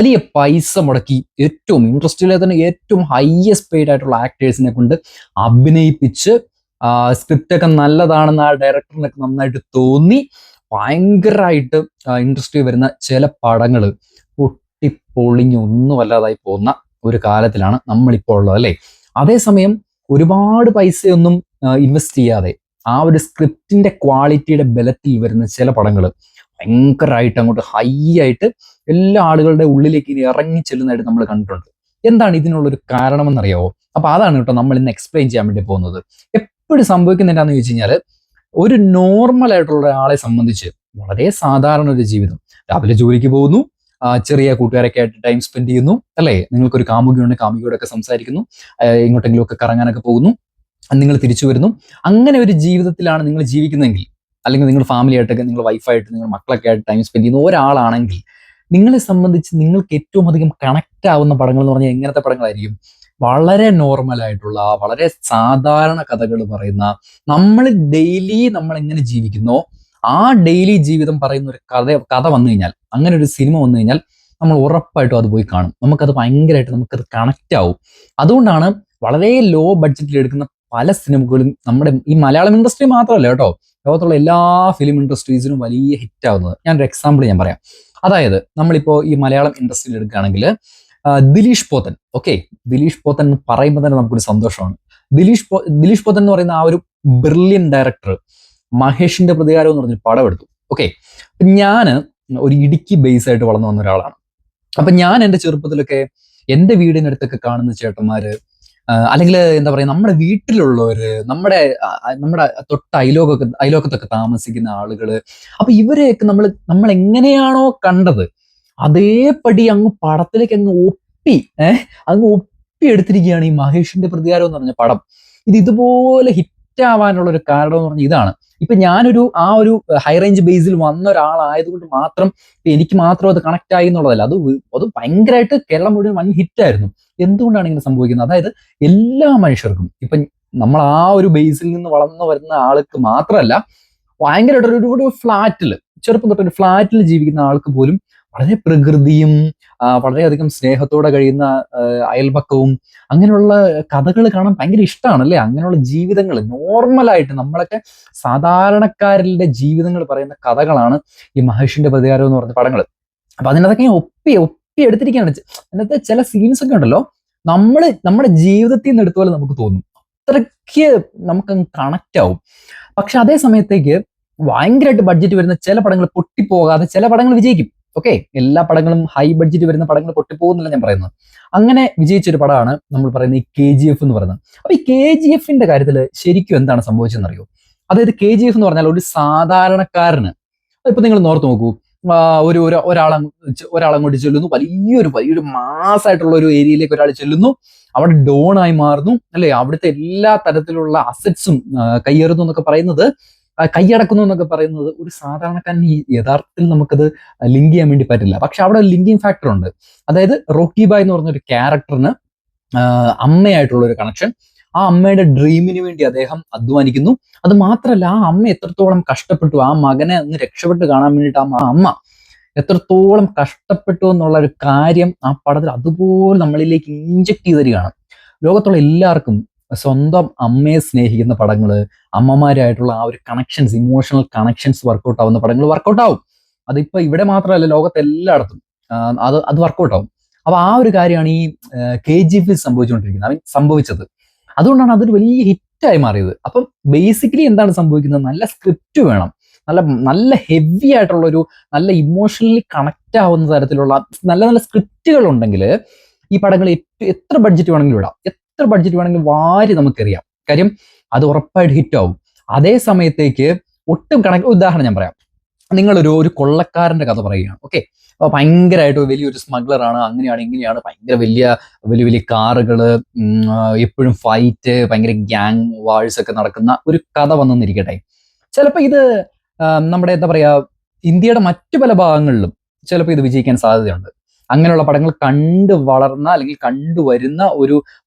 വലിയ പൈസ മുടക്കി ഏറ്റവും ഇൻഡസ്ട്രിയിലെ തന്നെ ഏറ്റവും ഹയസ്റ്റ് പെയ്ഡ് ആയിട്ടുള്ള ആക്ടേഴ്സിനെ കൊണ്ട് അഭിനയിപ്പിച്ച് സ്ക്രിപ്റ്റ് ഒക്കെ നല്ലതാണെന്ന് ആ ഡയറക്ടറിനൊക്കെ നന്നായിട്ട് തോന്നി ഭയങ്കരമായിട്ട് ഇൻഡസ്ട്രി വരുന്ന ചില പടങ്ങൾ പൊട്ടിപ്പൊളിഞ്ഞ് ഒന്നുമല്ലാതായി പോകുന്ന ഒരു കാലത്തിലാണ് നമ്മളിപ്പോൾ ഉള്ളത് അല്ലേ. അതേസമയം ഒരുപാട് പൈസയൊന്നും ഇൻവെസ്റ്റ് ചെയ്യാതെ ആ ഒരു സ്ക്രിപ്റ്റിന്റെ ക്വാളിറ്റിയുടെ ബലത്തിൽ വരുന്ന ചില പടങ്ങൾ ഭയങ്കരമായിട്ട് അങ്ങോട്ട് ഹൈ ആയിട്ട് എല്ലാ ആളുകളുടെ ഉള്ളിലേക്ക് ഇനി ഇറങ്ങി ചെല്ലുന്നതായിട്ട് നമ്മൾ കണ്ടിട്ടുണ്ട്. എന്താണ് ഇതിനുള്ളൊരു കാരണമെന്നറിയാവോ? അപ്പൊ അതാണ് കേട്ടോ നമ്മൾ ഇന്ന് എക്സ്പ്ലെയിൻ ചെയ്യാൻ വേണ്ടി പോകുന്നത്. എപ്പോഴും സംഭവിക്കുന്ന എന്താണെന്ന് ചോദിച്ചു കഴിഞ്ഞാൽ, ഒരു നോർമൽ ആയിട്ടുള്ള ഒരാളെ സംബന്ധിച്ച് വളരെ സാധാരണ ഒരു ജീവിതം. രാവിലെ ജോലിക്ക് പോകുന്നു, ചെറിയ കൂട്ടുകാരൊക്കെ ആയിട്ട് ടൈം സ്പെൻഡ് ചെയ്യുന്നു അല്ലേ, നിങ്ങൾക്കൊരു കാമുകിയുണ്ട്, കാമുകിയോടൊക്കെ സംസാരിക്കുന്നു, എങ്ങോട്ടെങ്കിലും ഒക്കെ കറങ്ങാനൊക്കെ പോകുന്നു, നിങ്ങൾ തിരിച്ചു വരുന്നു. അങ്ങനെ ഒരു ജീവിതത്തിലാണ് നിങ്ങൾ ജീവിക്കുന്നതെങ്കിൽ, അല്ലെങ്കിൽ നിങ്ങൾ ഫാമിലി ആയിട്ടൊക്കെ നിങ്ങൾ വൈഫായിട്ട് നിങ്ങൾ മക്കളൊക്കെ ആയിട്ട് ടൈം സ്പെൻഡ് ചെയ്യുന്ന ഒരാളാണെങ്കിൽ, നിങ്ങളെ സംബന്ധിച്ച് നിങ്ങൾക്ക് ഏറ്റവും അധികം കണക്റ്റ് ആവുന്ന പടങ്ങൾ എന്ന് പറഞ്ഞാൽ എങ്ങനത്തെ പടങ്ങളായിരിക്കും? വളരെ നോർമൽ ആയിട്ടുള്ള വളരെ സാധാരണ കഥകൾ പറയുന്ന, നമ്മൾ ഡെയിലി നമ്മൾ എങ്ങനെ ജീവിക്കുന്നോ ആ ഡെയിലി ജീവിതം പറയുന്ന ഒരു കഥ വന്നു കഴിഞ്ഞാൽ, അങ്ങനെ ഒരു സിനിമ വന്നു കഴിഞ്ഞാൽ നമ്മൾ ഉറപ്പായിട്ടും അത് പോയി കാണും. നമുക്കത് ഭയങ്കരമായിട്ട് നമുക്കത് കണക്റ്റ് ആവും. അതുകൊണ്ടാണ് വളരെ ലോ ബഡ്ജറ്റിൽ എടുക്കുന്ന പല സിനിമകളും നമ്മുടെ ഈ മലയാളം ഇൻഡസ്ട്രി മാത്രമല്ല കേട്ടോ, ലോകത്തുള്ള എല്ലാ ഫിലിം ഇൻഡസ്ട്രീസിനും വലിയ ഹിറ്റ് ആവുന്നത്. ഞാനൊരു എക്സാമ്പിൾ ഞാൻ പറയാം. അതായത് നമ്മളിപ്പോൾ ഈ മലയാളം ഇൻഡസ്ട്രിയിൽ എടുക്കുകയാണെങ്കിൽ ദിലീഷ് പോത്തൻ. ഓക്കെ, ദിലീഷ് പോത്തൻ എന്ന് പറയുമ്പോൾ തന്നെ നമുക്കൊരു സന്തോഷമാണ്. ദിലീഷ് പോത്തൻ എന്ന് പറയുന്ന ആ ഒരു ബ്രില്യൻ ഡയറക്ടർ മഹേഷിന്റെ പ്രതികാരം എന്ന് പറഞ്ഞൊരു പടം എടുത്തു. ഓക്കെ, ഞാൻ ഒരു ഇടുക്കി ബേസ് ആയിട്ട് വളർന്നു വന്ന ഒരാളാണ്. അപ്പൊ ഞാൻ എൻ്റെ ചെറുപ്പത്തിലൊക്കെ എൻ്റെ വീടിനടുത്തൊക്കെ കാണുന്ന ചേട്ടന്മാര്, അല്ലെങ്കിൽ എന്താ പറയാ, നമ്മുടെ വീട്ടിലുള്ളവര്, നമ്മുടെ തൊട്ട് അയലോക്കത്തൊക്കെ താമസിക്കുന്ന ആളുകള്, അപ്പൊ ഇവരെയൊക്കെ നമ്മൾ എങ്ങനെയാണോ കണ്ടത് അതേപടി അങ്ങ് പടത്തിലേക്ക് അങ്ങ് അങ്ങ് ഒപ്പി എടുത്തിരിക്കുകയാണ് ഈ മഹേഷിന്റെ പ്രതികാരം എന്ന് പറഞ്ഞ പടം. ഇതുപോലെ ഹിറ്റ് ആവാനുള്ള ഒരു കാരണം എന്ന് പറഞ്ഞാൽ ഇതാണ്. ഇപ്പൊ ഞാനൊരു ഒരു ഹൈ റേഞ്ച് ബേസിൽ വന്ന ഒരാളായതുകൊണ്ട് മാത്രം എനിക്ക് മാത്രം അത് കണക്ട് ആയി എന്നുള്ളതല്ല, അത് ഭയങ്കരമായിട്ട് കേരളം മുഴുവൻ വൻ ഹിറ്റായിരുന്നു. എന്തുകൊണ്ടാണ് ഇങ്ങനെ സംഭവിക്കുന്നത്? അതായത് എല്ലാ മനുഷ്യർക്കും, ഇപ്പൊ നമ്മൾ ആ ഒരു ബേസിൽ നിന്ന് വളർന്നു വരുന്ന ആൾക്ക് മാത്രമല്ല, ഭയങ്കരമായിട്ട് ഒരു ഫ്ലാറ്റിൽ, ചെറുപ്പം തൊട്ടൊരു ഫ്ലാറ്റിൽ ജീവിക്കുന്ന ആൾക്ക് പോലും വളരെ പ്രകൃതിയും വളരെയധികം സ്നേഹത്തോടെ കഴിയുന്ന അയൽപക്കവും അങ്ങനെയുള്ള കഥകൾ കാണാൻ ഭയങ്കര ഇഷ്ടമാണ് അല്ലേ. അങ്ങനെയുള്ള ജീവിതങ്ങൾ, നോർമലായിട്ട് നമ്മളൊക്കെ സാധാരണക്കാരുടെ ജീവിതങ്ങൾ പറയുന്ന കഥകളാണ് ഈ മഹേഷിന്റെ പ്രതികാരം എന്ന് പറഞ്ഞ പടങ്ങൾ. അപ്പൊ അതിനകത്തൊക്കെ ഒപ്പി എടുത്തിരിക്കുകയാണ്. അതിനകത്ത് ചില സീൻസ് ഒക്കെ ഉണ്ടല്ലോ, നമ്മുടെ ജീവിതത്തിൽ നിന്ന് എടുത്ത പോലെ നമുക്ക് തോന്നും. അത്രയ്ക്ക് നമുക്കങ്ങ് കണക്റ്റ് ആവും. പക്ഷെ അതേ സമയത്തേക്ക് ഭയങ്കരമായിട്ട് ബഡ്ജറ്റ് വരുന്ന ചില പടങ്ങൾ പൊട്ടിപ്പോകാതെ ചില പടങ്ങൾ വിജയിക്കും. ഓക്കെ, എല്ലാ പടങ്ങളും ഹൈ ബഡ്ജറ്റ് വരുന്ന പടങ്ങൾ പൊട്ടിപ്പോകുന്നില്ല ഞാൻ പറയുന്നത്. അങ്ങനെ വിജയിച്ചൊരു പടമാണ് നമ്മൾ പറയുന്ന ഈ KGF എന്ന് പറയുന്നത്. അപ്പൊ ഈ KGF-ന്റെ കാര്യത്തിൽ ശരിക്കും എന്താണ് സംഭവിച്ചതെന്നറിയോ? അതായത് KGF എന്ന് പറഞ്ഞാൽ ഒരു സാധാരണക്കാരന്, ഇപ്പൊ നിങ്ങൾ ഓർത്ത് നോക്കൂ, ഒരാളങ്ങോട്ട് ചെല്ലുന്നു, വലിയൊരു മാസായിട്ടുള്ള ഒരു ഏരിയയിലേക്ക് ഒരാൾ ചെല്ലുന്നു, അവിടെ ഡോണായി മാറുന്നു അല്ലെ, അവിടുത്തെ എല്ലാ തരത്തിലുള്ള അസറ്റ്സും കയ്യേറുന്നു എന്നൊക്കെ പറയുന്നത്, കൈയടക്കുന്നു എന്നൊക്കെ പറയുന്നത് ഒരു സാധാരണക്കാരൻ ഈ യഥാർത്ഥത്തിൽ നമുക്കത് ലിങ്ക് ചെയ്യാൻ വേണ്ടി പറ്റില്ല. പക്ഷെ അവിടെ ഒരു ലിങ്കിങ് ഫാക്ടർ ഉണ്ട്. അതായത് റോക്കി ബായ് എന്ന് പറഞ്ഞ ഒരു ക്യാരക്ടറിന് അമ്മയായിട്ടുള്ള ഒരു കണക്ഷൻ, ആ അമ്മയുടെ ഡ്രീമിന് വേണ്ടി അദ്ദേഹം അധ്വാനിക്കുന്നു. അത് മാത്രമല്ല, ആ അമ്മ എത്രത്തോളം കഷ്ടപ്പെട്ടു, ആ മകനെ ഒന്ന് രക്ഷപ്പെട്ട് കാണാൻ വേണ്ടിയിട്ട് ആ അമ്മ എത്രത്തോളം കഷ്ടപ്പെട്ടു എന്നുള്ള ഒരു കാര്യം ആ പടത്തിൽ അതുപോലെ നമ്മളിലേക്ക് ഇൻജക്ട് ചെയ്ത് തരികയാണ്. ലോകത്തുള്ള എല്ലാവർക്കും സ്വന്തം അമ്മയെ സ്നേഹിക്കുന്ന പടങ്ങള്, അമ്മമാരായിട്ടുള്ള ആ ഒരു കണക്ഷൻസ്, ഇമോഷണൽ കണക്ഷൻസ് വർക്കൗട്ട് ആവുന്ന പടങ്ങൾ വർക്കൗട്ട് ആവും. അതിപ്പോ ഇവിടെ മാത്രമല്ല, ലോകത്തെല്ലായിടത്തും അത് വർക്കൗട്ട് ആവും. അപ്പൊ ആ ഒരു കാര്യമാണ് ഈ KGF സംഭവിച്ചുകൊണ്ടിരിക്കുന്നത്, സംഭവിച്ചത്. അതുകൊണ്ടാണ് അതൊരു വലിയ ഹിറ്റായി മാറിയത്. അപ്പം ബേസിക്കലി എന്താണ് സംഭവിക്കുന്നത്? നല്ല സ്ക്രിപ്റ്റ് വേണം, നല്ല നല്ല ഹെവി ആയിട്ടുള്ള ഒരു നല്ല ഇമോഷണലി കണക്റ്റ് ആവുന്ന തരത്തിലുള്ള നല്ല നല്ല സ്ക്രിപ്റ്റുകൾ ഉണ്ടെങ്കിൽ ഈ പടങ്ങൾ എത്ര ബഡ്ജറ്റ് വേണമെങ്കിലും ഇടാം, എത്ര ബഡ്ജറ്റ് വേണമെങ്കിലും വാരി നമുക്കറിയാം. കാര്യം അത് ഉറപ്പായിട്ട് ഹിറ്റ് ആവും. അതേ സമയത്തേക്ക് ഒട്ടും ഉദാഹരണം ഞാൻ പറയാം. നിങ്ങളൊരു കൊള്ളക്കാരന്റെ കഥ പറയുകയാണ്. ഓക്കെ, അപ്പോൾ ഭയങ്കരമായിട്ട് വലിയൊരു സ്മഗ്ലറാണ്, അങ്ങനെയാണ് ഇങ്ങനെയാണ്, ഭയങ്കര വലിയ വലിയ കാറുകള്, എപ്പോഴും ഫൈറ്റ്, ഭയങ്കര ഗ്യാങ് വാഴ്സ് ഒക്കെ നടക്കുന്ന ഒരു കഥ വന്നെന്നിരിക്കട്ടെ. ചിലപ്പോൾ ഇത് നമ്മുടെ എന്താ പറയാ, ഇന്ത്യയുടെ മറ്റു പല ഭാഗങ്ങളിലും ചിലപ്പോൾ ഇത് വിജയിക്കാൻ സാധ്യതയുണ്ട്. അങ്ങനെയുള്ള പടങ്ങൾ കണ്ടു വളർന്ന അല്ലെങ്കിൽ കണ്ടുവരുന്ന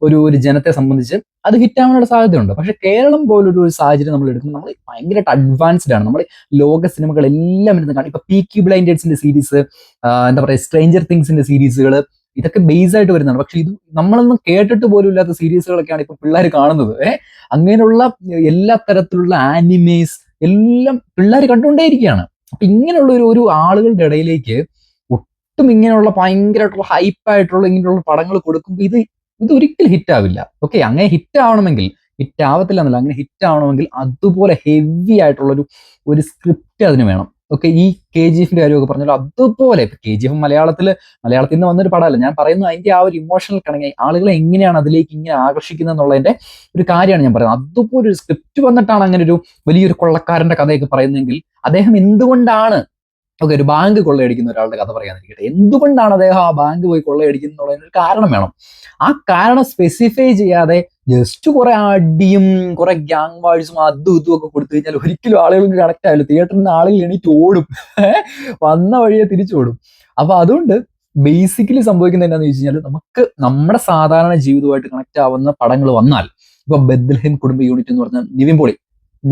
ഒരു ജനത്തെ സംബന്ധിച്ച് അത് ഹിറ്റാവാനുള്ള സാധ്യതയുണ്ട്. പക്ഷെ കേരളം പോലൊരു സാഹചര്യം നമ്മൾ എടുക്കുമ്പോൾ നമ്മൾ ഭയങ്കരമായിട്ട് അഡ്വാൻസ്ഡ് ആണ്. നമ്മൾ ലോക സിനിമകളെല്ലാം ഇരുന്ന് കാണും. ഇപ്പൊ പീക്കി ബ്ലൈൻഡേഴ്സിന്റെ സീരീസ്, എന്താ പറയുക, സ്ട്രേഞ്ചർ തിങ്സിന്റെ സീരീസുകൾ, ഇതൊക്കെ ബേസ് ആയിട്ട് വരുന്നതാണ്. പക്ഷെ ഇത് നമ്മളൊന്നും കേട്ടിട്ട് പോലും ഇല്ലാത്ത സീരീസുകളൊക്കെയാണ് ഇപ്പൊ പിള്ളേർ കാണുന്നത്. അങ്ങനെയുള്ള എല്ലാ തരത്തിലുള്ള ആനിമേസ് എല്ലാം പിള്ളേർ കണ്ടുകൊണ്ടേയിരിക്കുകയാണ്. അപ്പൊ ഇങ്ങനെയുള്ള ഒരു ആളുകളുടെ ഇടയിലേക്ക് ഒട്ടും ഇങ്ങനെയുള്ള ഭയങ്കരമായിട്ടുള്ള ഹൈപ്പായിട്ടുള്ള ഇങ്ങനെയുള്ള പടങ്ങൾ കൊടുക്കുമ്പോൾ ഇത് ഒരിക്കലും ഹിറ്റ് ആവില്ല. ഓക്കെ, അങ്ങനെ ഹിറ്റ് ആവണമെങ്കിൽ, ഹിറ്റ് ആവത്തില്ല എന്നല്ല, അങ്ങനെ ഹിറ്റ് ആവണമെങ്കിൽ അതുപോലെ ഹെവി ആയിട്ടുള്ള ഒരു സ്ക്രിപ്റ്റ് അതിന് വേണം. ഓക്കെ, ഈ KGF കാര്യമൊക്കെ പറഞ്ഞാൽ അതുപോലെ KGF മലയാളത്തിൽ നിന്ന് വന്നൊരു പടമല്ല. ഞാൻ പറയുന്നത് അതിന്റെ ആ ഒരു ഇമോഷണൽ കണങ്ങി ആളുകളെ എങ്ങനെയാണ് അതിലേക്ക് ഇങ്ങനെ ആകർഷിക്കുന്നത് എന്നുള്ളതിന്റെ ഒരു കാര്യമാണ് ഞാൻ പറയുന്നത്. അതുപോലെ ഒരു സ്ക്രിപ്റ്റ് വന്നിട്ടാണ് അങ്ങനെ ഒരു വലിയൊരു കൊള്ളക്കാരന്റെ കഥയൊക്കെ പറയുന്നതെങ്കിൽ അദ്ദേഹം എന്തുകൊണ്ടാണ് ഒരു ബാങ്ക് കൊള്ളയടിക്കുന്ന ഒരാളുടെ കഥ പറയാതിരിക്കട്ടെ, എന്തുകൊണ്ടാണ് അദ്ദേഹം ആ ബാങ്ക് പോയി കൊള്ളയടിക്കുന്നത് എന്നുള്ളതിന് ഒരു കാരണം വേണം. ആ കാരണം സ്പെസിഫൈ ചെയ്യാതെ ജസ്റ്റ് കുറെ അടിയും കുറെ ഗ്യാങ് വാഴ്സും അതും ഇതും ഒക്കെ കൊടുത്തു കഴിഞ്ഞാൽ ഒരിക്കലും ആളുകൾക്ക് കണക്ട് ആവില്ല. തിയേറ്ററിൽ നിന്ന് ആളുകൾ എണീറ്റ് ഓടും, വന്ന വഴിയെ തിരിച്ചോടും. അപ്പൊ അതുകൊണ്ട് ബേസിക്കലി സംഭവിക്കുന്നത് എന്താണെന്ന് ചോദിച്ചു കഴിഞ്ഞാൽ, നമുക്ക് നമ്മുടെ സാധാരണ ജീവിതവുമായിട്ട് കണക്ട് ആവുന്ന പടങ്ങൾ വന്നാൽ, ഇപ്പൊ ബെത്ലഹേം കുടുംബ യൂണിറ്റ് എന്ന് പറഞ്ഞ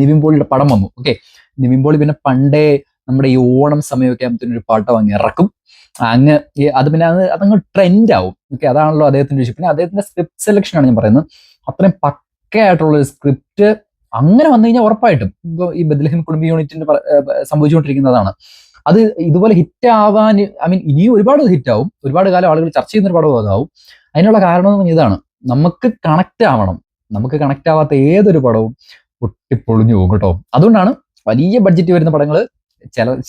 നിവിൻ പോളിയുടെ പടം വന്നു. ഓക്കെ, നിവിൻ പോളി പിന്നെ പണ്ടേ നമ്മുടെ ഈ ഓണം സമയമൊക്കെ ആകുമ്പോഴത്തേനും ഒരു പാട്ട് വാങ്ങി ഇറക്കും. അത് പിന്നെ അതങ്ങ് ട്രെൻഡ് ആവും. ഓക്കെ, അതാണല്ലോ അദ്ദേഹത്തിന്റെ വിഷയം. പിന്നെ അദ്ദേഹത്തിന്റെ സ്ക്രിപ്റ്റ് സെലക്ഷൻ ആണ് ഞാൻ പറയുന്നത്. അത്രയും പക്കയായിട്ടുള്ള ഒരു സ്ക്രിപ്റ്റ് അങ്ങനെ വന്നു കഴിഞ്ഞാൽ ഉറപ്പായിട്ടും ഇപ്പൊ ഈ ബെത്ലഹേം കുടുംബ യൂണിറ്റിന്റെ സംഭവിച്ചുകൊണ്ടിരിക്കുന്നതാണ്. അത് ഇതുപോലെ ഹിറ്റ് ആവാൻ, ഇനിയും ഒരുപാട് ഹിറ്റ് ആവും, ഒരുപാട് കാലം ആളുകൾ ചർച്ച ചെയ്യുന്ന ഒരു പടവും അതാവും. അതിനുള്ള കാരണം എന്ന് പറഞ്ഞാൽ ഇതാണ്, നമുക്ക് കണക്ട് ആവണം. നമുക്ക് കണക്ട് ആവാത്ത ഏതൊരു പടവും പൊട്ടിപ്പൊളിഞ്ഞു പോകും കേട്ടോ. അതുകൊണ്ടാണ് വലിയ ബഡ്ജറ്റ് വരുന്ന പടങ്ങൾ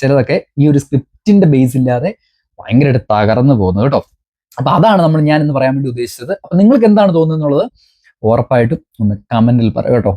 ചിലതൊക്കെ ഈ ഒരു സ്ക്രിപ്റ്റിന്റെ ബേസ് ഇല്ലാതെ ഭയങ്കരമായിട്ട് തകർന്നു പോകുന്നത് കേട്ടോ. അപ്പൊ അതാണ് ഞാൻ ഇന്ന് പറയാൻ വേണ്ടി ഉദ്ദേശിച്ചത്. അപ്പൊ നിങ്ങൾക്ക് എന്താണ് തോന്നുന്നത് എന്നുള്ളത് ഉറപ്പായിട്ടും ഒന്ന് കമന്റിൽ പറയാം കേട്ടോ.